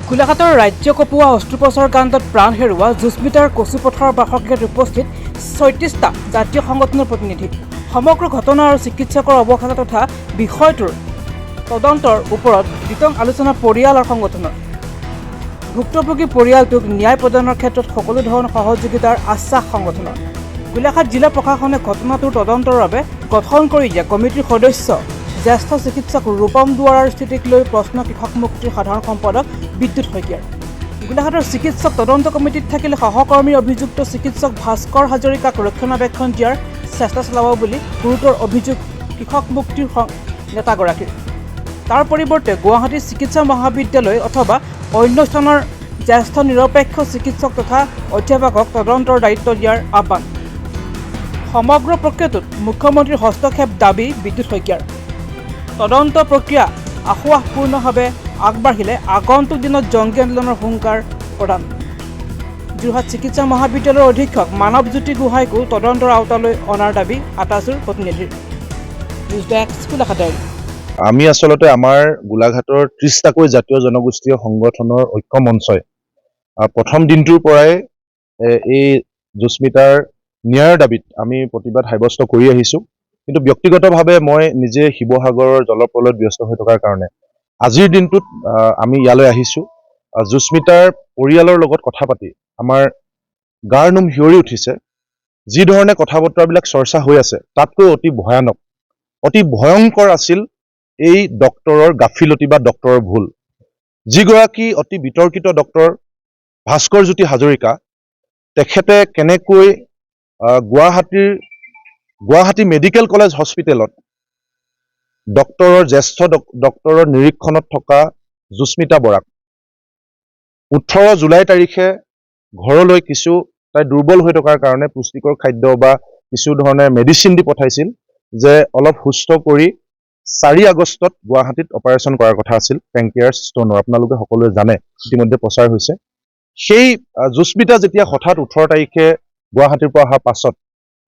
গোলাঘাটৰ ৰাজ্য কপোৱা অস্ত্ৰোপচাৰ কাণ্ডত প্ৰাণ হেৰুওৱা জুস্মিতাৰ কচুপথাৰৰ বাসগৃহত উপস্থিত ৩৬টা জাতীয় সংগঠনৰ প্ৰতিনিধি। সমগ্ৰ ঘটনা আৰু চিকিৎসকৰ অৱহেলা তথা বিষয়টোৰ তদন্তৰ ওপৰত বিতং আলোচনা পৰিয়াল আৰু সংগঠনৰ। ভুক্তভোগী পৰিয়ালটোক ন্যায় প্ৰদানৰ ক্ষেত্ৰত সকলো ধৰণৰ সহযোগিতাৰ আশ্বাস সংগঠনৰ। গোলাঘাট জিলা প্ৰশাসনে ঘটনাটোৰ তদন্তৰ বাবে গঠন কৰি দিয়া কমিটিৰ সদস্য জ্যেষ্ঠ চিকিৎসক ৰূপম দুৱাৰাৰ স্থিতিক লৈ প্ৰশ্ন কৃষক মুক্তিৰ সাধাৰণ সম্পাদক বিদ্যুৎ শইকীয়াৰ। গোলাঘাটৰ চিকিৎসক তদন্ত কমিটিত থাকিলে সহকৰ্মীৰ অভিযুক্ত চিকিৎসক ভাস্কৰ হাজৰিকাক ৰক্ষণাবেক্ষণ দিয়াৰ চেষ্টা চলাব বুলি গুৰুতৰ অভিযোগ কৃষক মুক্তিৰ নেতাগৰাকীৰ। তাৰ পৰিৱৰ্তে গুৱাহাটী চিকিৎসা মহাবিদ্যালয় অথবা অন্য স্থানৰ জ্যেষ্ঠ নিৰপেক্ষ চিকিৎসক তথা অধ্যাপকক তদন্তৰ দায়িত্ব দিয়াৰ আহ্বান। সমগ্ৰ প্ৰক্ৰিয়াটোত মুখ্যমন্ত্ৰীৰ হস্তক্ষেপ দাবী বিদ্যুৎ শইকীয়াৰ। তদন্ত প্ৰক্ৰিয়া আশুৱাহপূৰ্ণভাৱে আগবাঢ়িলে আগন্তুক দিনত জংগী আন্দোলনৰ হুংকাৰ প্ৰদান। যোৰহাট চিকিৎসা মহাবিদ্যালয়ৰ অধীক্ষক মানৱজ্যোতি গোহাঁইকো তদন্তৰ আওতালৈ অনাৰ দাবী আটাচুৰ প্ৰতিনিধিৰ। News desk Golaghat diary. আমি আচলতে আমাৰ গোলাঘাটৰ ৩০টাকৈ জাতীয় জনগোষ্ঠীয় সংগঠনৰ ঐক্য মঞ্চই প্ৰথম দিনটোৰ পৰাই এই জুস্মিতাৰ ন্যায়ৰ দাবীত আমি প্ৰতিবাদ সাব্যস্ত কৰি আহিছোঁ। কিন্তু ব্যক্তিগতভাৱে মই নিজে শিৱসাগৰৰ জলপ্ৰলয়ত ব্যস্ত হৈ থকাৰ কাৰণে আজিৰ দিনটোত আমি ইয়ালৈ আহিছোঁ। জুস্মিতাৰ পৰিয়ালৰ লগত কথা পাতি আমাৰ গাৰ নোম শিয়ৰি উঠিছে। যি ধৰণে কথা বতৰাবিলাক চৰ্চা হৈ আছে তাতকৈ অতি ভয়ানক, অতি ভয়ংকৰ আছিল এই ডক্টৰৰ গাফিলতি বা ডক্টৰৰ ভুল। যিগৰাকী অতি বিতৰ্কিত ডক্টৰ ভাস্কৰ জ্যোতি হাজৰিকা, তেখেতে কেনেকৈ গুৱাহাটী মেডিকেল কলেজ হস্পিটেলত জ্যেষ্ঠ ডক্টৰৰ নিৰীক্ষণত থকা জুস্মিতা বৰাক 18 জুলাই তাৰিখে ঘৰলৈ তাই দুৰ্বল হৈ থকাৰ কাৰণে পুষ্টিকৰ খাদ্য বা কিছু ধৰণে মেডিচিন দি পঠাইছিল যে অলপ সুস্থ কৰি 4 আগষ্টত গুৱাহাটীত অপাৰেশ্যন কৰাৰ কথা আছিল পেংক্ৰিয়াছ ষ্টনৰ। আপোনালোকে সকলোৱে জানে, ইতিমধ্যে প্ৰচাৰ হৈছে। সেই জুস্মিতা যেতিয়া হঠাৎ 18 তাৰিখে গুৱাহাটীৰ পৰা অহাৰ পাছত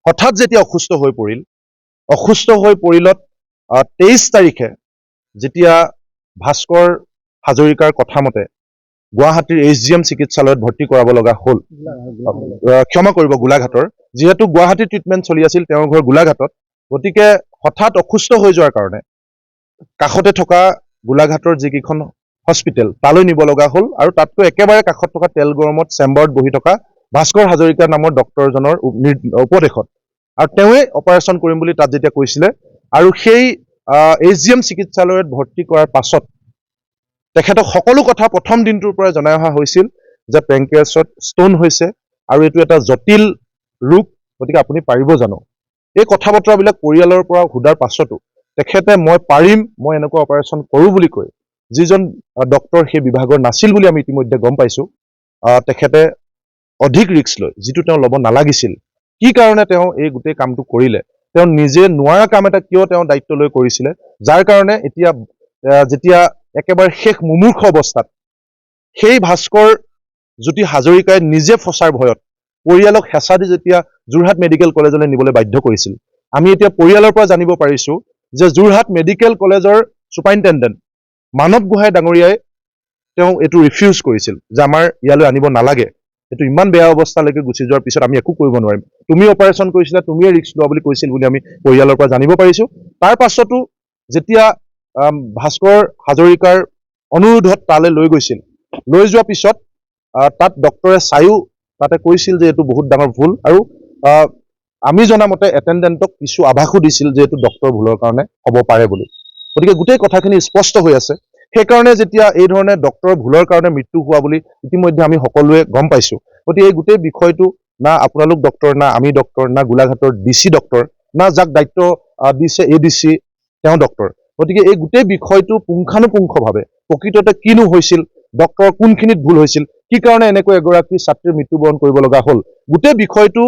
হঠাৎ যেতিয়া অসুস্থ হৈ পৰিলত 23 তাৰিখে যেতিয়া ভাস্কৰ হাজৰিকাৰ কথা মতে গুৱাহাটীৰ HGM চিকিৎসালয়ত ভৰ্তি কৰাব লগা হ'ল, ক্ষমা কৰিব গোলাঘাটৰ, যিহেতু গুৱাহাটীৰ ট্ৰিটমেণ্ট চলি আছিল, তেওঁৰ ঘৰ গোলাঘাটত, গতিকে হঠাৎ অসুস্থ হৈ যোৱাৰ কাৰণে কাষতে থকা গোলাঘাটৰ যিকেইখন হস্পিটেল তালৈ নিব লগা হ'ল। আৰু তাতকৈ একেবাৰে কাষত থকা তেল গৰমত চেম্বাৰত বহি থকা ভাস্কৰ হাজৰিকা নামৰ ডক্টৰজনৰ উপদেশত আৰু তেওঁৱে অপাৰেশ্যন কৰিম বুলি তাত যেতিয়া কৈছিলে আৰু সেই HGM চিকিৎসালয়ত ভৰ্তি কৰাৰ পাছত তেখেতক সকলো কথা প্ৰথম দিনটোৰ পৰা জনাই অহা হৈছিল যে পেংক্ৰিয়াছত ষ্টন হৈছে আৰু এইটো এটা জটিল ৰোগ, গতিকে আপুনি পাৰিব জানো। এই কথা বতৰাবিলাক পৰিয়ালৰ পৰা সোধাৰ পাছতো তেখেতে মই পাৰিম, মই এনেকুৱা অপাৰেশ্যন কৰোঁ বুলি কৈ যিজন ডক্টৰ সেই বিভাগৰ নাছিল বুলি আমি ইতিমধ্যে গম পাইছোঁ, তেখেতে অধিক ৰিস্ক লৈ যিটো তেওঁ ল'ব নালাগিছিল। কি কাৰণে তেওঁ এই গোটেই কামটো কৰিলে, তেওঁ নিজে নোৱাৰা কাম এটা কিয় তেওঁ দায়িত্ব লৈ কৰিছিলে, যাৰ কাৰণে এতিয়া যেতিয়া একেবাৰে শেষ মুমূৰ্ষ অৱস্থাত সেই ভাস্কৰ জ্যোতি হাজৰিকাই নিজে ফচাৰ ভয়ত পৰিয়ালক হেঁচা দি যেতিয়া যোৰহাট মেডিকেল কলেজলৈ নিবলৈ বাধ্য কৰিছিল। আমি এতিয়া পৰিয়ালৰ পৰা জানিব পাৰিছোঁ যে যোৰহাট মেডিকেল কলেজৰ ছুপাৰিণ্টেণ্ডেণ্ট মানৱ গোহাঁই ডাঙৰীয়াই তেওঁ এইটো ৰিফিউজ কৰিছিল যে আমাৰ ইয়ালৈ আনিব নালাগে, এইটো ইমান বেয়া অৱস্থালৈকে গুচি যোৱাৰ পিছত আমি একো কৰিব নোৱাৰিম, তুমি অপাৰেশ্যন কৰিছিলা, তুমিয়ে ৰিস্ক লোৱা বুলি কৈছিল বুলি আমি পৰিয়ালৰ পৰা জানিব পাৰিছোঁ। তাৰ পাছতো যেতিয়া ভাস্কৰ হাজৰিকাৰ অনুৰোধত তালৈ লৈ গৈছিল, লৈ যোৱাৰ পিছত তাত ডক্টৰে চায়ো তাতে কৈছিল যে এইটো বহুত ডাঙৰ ভুল আৰু আমি জনামতে এটেণ্ডেণ্টক কিছু আভাসো দিছিল যে এইটো ডক্টৰ ভুলৰ কাৰণে হ'ব পাৰে বুলি। গতিকে গোটেই কথাখিনি স্পষ্ট হৈ আছে। সেইকাৰণে যেতিয়া এই ধৰণে ডক্টৰৰ ভুলৰ কাৰণে মৃত্যু হোৱা বুলি ইতিমধ্যে আমি সকলোৱে গম পাইছোঁ, গতিকে এই গোটেই বিষয়টো না আপোনালোক ডক্টৰ, না আমি ডক্টৰ, না গোলাঘাটৰ DC ডক্টৰ, না যাক দায়িত্ব দিছে ADC তেওঁ ডক্টৰ, গতিকে এই গোটেই বিষয়টো পুংখানুপুংখভাৱে প্ৰকৃততে কিনো হৈছিল, ডক্টৰৰ কোনখিনিত ভুল হৈছিল, কি কাৰণে এনেকৈ এগৰাকী ছাত্ৰীৰ মৃত্যুবৰণ কৰিব লগা হ'ল, গোটেই বিষয়টো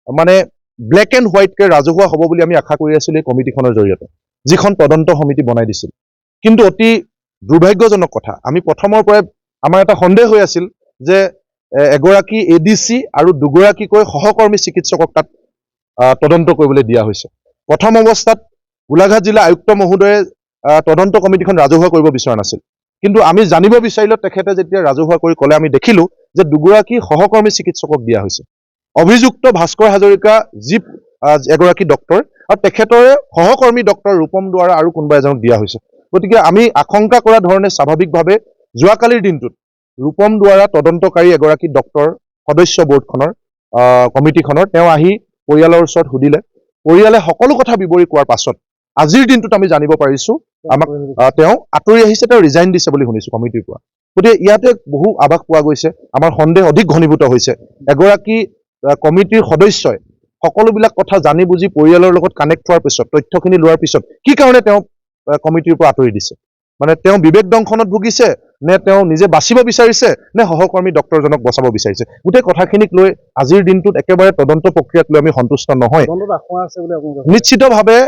মানে ব্লেক এণ্ড হোৱাইটকে ৰাজহুৱা হ'ব বুলি আমি আশা কৰি আছিলোঁ এই কমিটিখনৰ জৰিয়তে, যিখন তদন্ত সমিতি বনাই দিছিল। কিন্তু অতি দুৰ্ভাগ্যজনক কথা, আমি প্ৰথমৰ পৰাই আমাৰ এটা সন্দেহ হৈ আছিল যে এগৰাকী ADC আৰু দুগৰাকীকৈ সহকৰ্মী চিকিৎসকক তাত তদন্ত কৰিবলৈ দিয়া হৈছে। প্ৰথম অৱস্থাত গোলাঘাট জিলা আয়ুক্ত মহোদয়ে তদন্ত কমিটিখন ৰাজহুৱা কৰিব বিচৰা নাছিল, কিন্তু আমি জানিব বিচাৰিলে তেখেতে যেতিয়া ৰাজহুৱা কৰি ক'লে আমি দেখিলোঁ যে দুগৰাকী সহকৰ্মী চিকিৎসকক দিয়া হৈছে। অভিযুক্ত ভাস্কৰ হাজৰিকা যি এগৰাকী ডক্টৰ আৰু তেখেতৰে সহকৰ্মী ডক্টৰ ৰূপম দুৱাৰা আৰু কোনোবা এজনক দিয়া হৈছে। গতিকে আমি আশংকা কৰা ধৰণে স্বাভাৱিকভাৱে যোৱাকালিৰ দিনটোত ৰূপম দুৱাৰা তদন্তকাৰী এগৰাকী ডক্টৰ সদস্য বোৰ্ডখনৰ কমিটিখনৰ তেওঁ আহি পৰিয়ালৰ ওচৰত সুধিলে। পৰিয়ালে সকলো কথা বিৱৰি কোৱাৰ পাছত আজিৰ দিনটোত আমি জানিব পাৰিছোঁ আমাক তেওঁ আঁতৰি আহিছে, তেওঁ ৰিজাইন দিছে বুলি শুনিছোঁ কমিটিৰ পৰা। গতিকে ইয়াতে বহু আভাস পোৱা গৈছে, আমাৰ সন্দেহ অধিক ঘনীভূত হৈছে। এগৰাকী কমিটিৰ সদস্যই সকলোবিলাক কথা জানি বুজি পৰিয়ালৰ লগত কানেক্ট হোৱাৰ পিছত, তথ্যখিনি লোৱাৰ পিছত কি কাৰণে তেওঁ কমিটিৰ পৰা আঁতৰি দিছে? মানে তেওঁ বিবেক দংশনত ভুগিছে, নে তেওঁ নিজে বাচিব বিচাৰিছে, নে সহকৰ্মী ডক্টৰজনক বচাব বিচাৰিছে? গোটেই কথাখিনিক লৈ আজিৰ দিনটোত একেবাৰে তদন্ত প্ৰক্ৰিয়াত লৈ আমি সন্তুষ্ট নহয়। নিশ্চিতভাৱে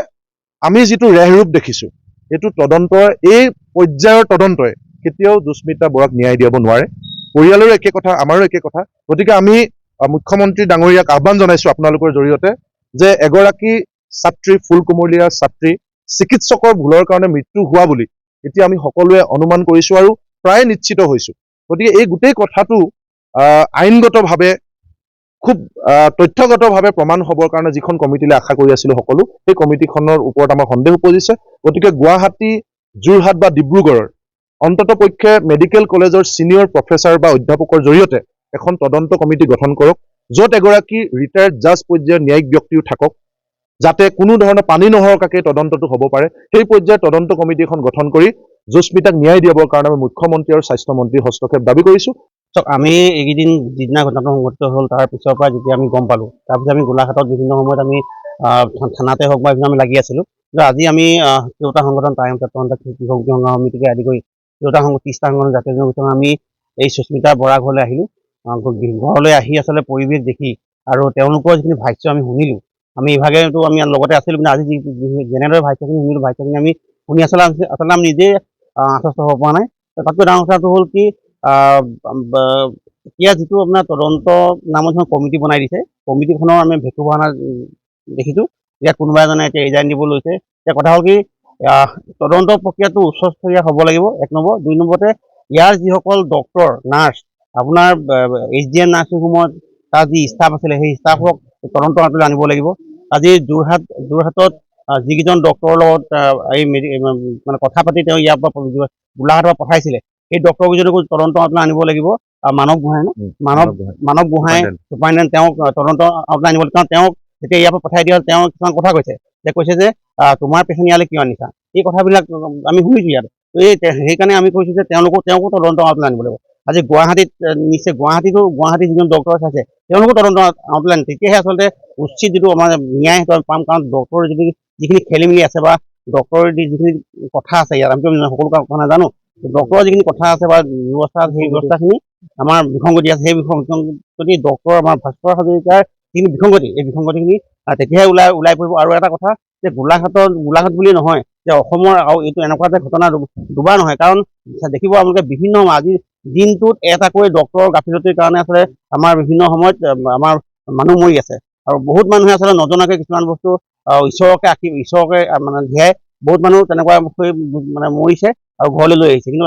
আমি যিটো ৰেহৰূপ দেখিছোঁ, এইটো তদন্তৰ এই পৰ্যায়ৰ তদন্তই কেতিয়াও দুস্মিতা বৰাক ন্যায় দিয়াব নোৱাৰে। পৰিয়ালৰো একে কথা, আমাৰো একে কথা। গতিকে আমি মুখ্যমন্ত্ৰী ডাঙৰীয়াক আহ্বান জনাইছোঁ আপোনালোকৰ জৰিয়তে যে এগৰাকী ছাত্ৰী, ফুলকুমলীয়া ছাত্ৰী চিকিৎসকৰ ভুলৰ কাৰণে মৃত্যু হোৱা বুলি এতিয়া আমি সকলোৱে অনুমান কৰিছোঁ আৰু প্ৰায় নিশ্চিত হৈছোঁ। গতিকে এই গোটেই কথাটো আইনগতভাৱে খুব তথ্যগতভাৱে প্ৰমাণ হ'বৰ কাৰণে যিখন কমিটিলৈ আশা কৰি আছিলোঁ সকলো, সেই কমিটিখনৰ ওপৰত আমাৰ সন্দেহ উপজিছে। গতিকে গুৱাহাটী, যোৰহাট বা ডিব্ৰুগড়ৰ অন্তত পক্ষে মেডিকেল কলেজৰ ছিনিয়ৰ প্ৰফেচাৰ বা অধ্যাপকৰ জৰিয়তে এখন তদন্ত কমিটি গঠন কৰক, য'ত এগৰাকী ৰিটায়াৰ্ড জাজ পৰ্যায়ৰ ন্যায়িক ব্যক্তিও থাকক, যাতে কোনো ধৰণৰ পানী নহৰকাকৈ তদন্তটো হ'ব পাৰে। সেই পৰ্যায়ৰ তদন্ত কমিটি এখন গঠন কৰি জুস্মিতাক ন্যায় দিয়াবৰ কাৰণে আমি মুখ্যমন্ত্ৰী আৰু স্বাস্থ্যমন্ত্ৰীৰ হস্তক্ষেপ দাবী কৰিছোঁ। আমি এইকেইদিন যিদিনা ঘটনাটো সংঘটিত হ'ল তাৰ পিছৰ পৰা যেতিয়া আমি গম পালোঁ, তাৰপিছত আমি গোলাঘাটত বিভিন্ন সময়ত আমি থানাতে হওক বা আমি লাগি আছিলোঁ। কিন্তু আজি আমি তিৰোতা সংগঠন কৃষক সমিতিকে আদি কৰি তিৰোতা 30টা সংগঠন জাতীয় সংগঠন আমি এই সুস্মিতা বৰা ঘৰলৈ আহিলোঁ। ঘৰলৈ আহি আচলতে পৰিৱেশ দেখি আৰু তেওঁলোকৰ যিখিনি ভাষ্য আমি শুনিলোঁ, আমি ইভাগেতো আমি লগতে আছিলোঁ, কিন্তু আজি যেনেদৰে ভাষ্যখিনি শুনিলোঁ, ভাষ্যখিনি আমি শুনি আচলতে আমি নিজেই আশ্বস্ত হ'ব পৰা নাই। তাতকৈ ডাঙৰ কথাটো হ'ল কি, এতিয়া যিটো আপোনাৰ তদন্ত নামত এখন কমিটি বনাই দিছে, কমিটিখনৰ আমি ভেকু ভাওনা দেখিছোঁ। ইয়াত কোনোবা এজনে এতিয়া ৰিজাইন দিব লৈছে। এতিয়া কথা হ'ল কি, তদন্ত প্ৰক্ৰিয়াটো উচ্চস্তৰীয় হ'ব লাগিব, 1 নম্বৰ। 2 নম্বৰতে ইয়াৰ যিসকল ডক্টৰ, নাৰ্ছ, আপোনাৰ HDM নাৰ্ছিং হোমত তাৰ যি ষ্টাফ আছিলে, সেই ষ্টাফক তদন্ত আঁতৰলৈ আনিব লাগিব। আজি যোৰহাটত যিকেইজন ডক্টৰৰ লগত এই মানে কথা পাতি তেওঁ ইয়াৰ পৰা গোলাঘাটৰ পৰা পঠাইছিলে, সেই ডক্টৰকেইজনকো তদন্ত আঁতৰলৈ আনিব লাগিব। মানৱ গোহাঁই চুপাৰিনটেণ্ডেণ্ট তেওঁক তদন্ত আঁতৰলৈ আনিব লাগিব। কাৰণ তেওঁক যেতিয়া ইয়াৰ পৰা পঠাই দিয়া হ'ল, তেওঁ কিছুমান কথা কৈছে যে তোমাৰ পেচেণ্ট ইয়ালৈ কিয় আনিছা, এই কথাবিলাক আমি শুনিছোঁ ইয়াত। সেইকাৰণে আমি কৈছোঁ যে তেওঁকো তদন্ত আঁতৰলৈ আনিব লাগিব। আজি গুৱাহাটীত নিশ্চয় গুৱাহাটীৰ যিজন ডক্টৰ আছে তেওঁলোকো তদন্ত আঁতৰলৈ আনিছে। তেতিয়াহে আচলতে উচিত যিটো আমাৰ ন্যায় সেইটো আমি পাম। কাৰণ ডক্টৰৰ যিখিনি খেলি মেলি আছে বা ডক্টৰৰ যিখিনি কথা আছে, ইয়াত আমি সকলো কথা নাজানো, ডক্টৰৰ যিখিনি কথা আছে বা ব্যৱস্থা আছে, সেই ব্যৱস্থাখিনি আমাৰ বিসংগতি আছে। সেই বিসংগতি ডক্টৰ আমাৰ ভাস্কৰ হাজৰিকাৰ যিখিনি বিসংগতি, এই বিসংগতিখিনি তেতিয়াহে ওলাই পৰিব। আৰু এটা কথা যে গোলাঘাট বুলিয়ে নহয়, যে অসমৰ আৰু এইটো এনেকুৱা এটা ঘটনা দুবাৰ নহয়। কাৰণ দেখিব আপোনালোকে বিভিন্ন আজিৰ দিনটোত এটাকৈ ডক্টৰৰ গাফিলতিৰ কাৰণে আচলতে আমাৰ বিভিন্ন সময়ত আমাৰ মানুহ মৰি আছে। আৰু বহুত মানুহে আচলতে নজনাকৈ কিছুমান বস্তু ঈশ্বৰকে মানে ধিয়াই বহুত মানুহ তেনেকুৱা মানে মৰিছে আৰু ঘৰলৈ লৈ আহিছে। কিন্তু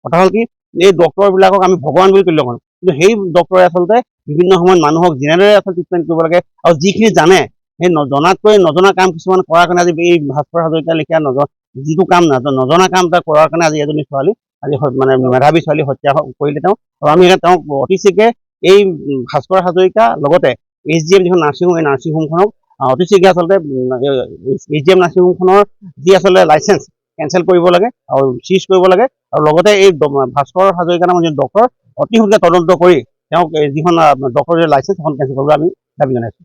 কথা হ'ল কি, এই ডক্টৰবিলাকক আমি ভগৱান বুলি ক'লে নহয়, কিন্তু সেই ডক্টৰে আচলতে বিভিন্ন সময়ত মানুহক যেনেদৰে আচলতে ট্ৰিটমেণ্ট কৰিব লাগে আৰু যিখিনি জানে, সেই জনাতকৈ নজনা কাম কিছুমান কৰাৰ কাৰণে আজি এই ভাস্কৰ হাজৰিকা লেখীয়া যিটো কাম নজনা কাম এটা কৰাৰ কাৰণে আজি এজনী ছোৱালী মানে মেধাৱী ছোৱালী হত্যা কৰিলে তেওঁ। আৰু আমি তেওঁক অতি শীঘ্ৰে এই ভাস্কৰ হাজৰিকা লগতে HDM যিখন নাৰ্ছিং হোম, এই নাৰ্ছিং হোমখনক অতি শীঘ্ৰে আচলতে HDM নাৰ্ছিং হোমখনৰ যি আচলতে লাইচেঞ্চ কেঞ্চেল কৰিব লাগে আৰু চিজ কৰিব লাগে। আৰু লগতে এই ভাস্কৰ হাজৰিকা নামৰ যি ডক্টৰ অতি সোনকালে তদন্ত কৰি তেওঁক যিখন ডক্টৰৰ লাইচেঞ্চ সেইখন কেঞ্চেল কৰিবলৈ আমি দাবী জনাইছোঁ।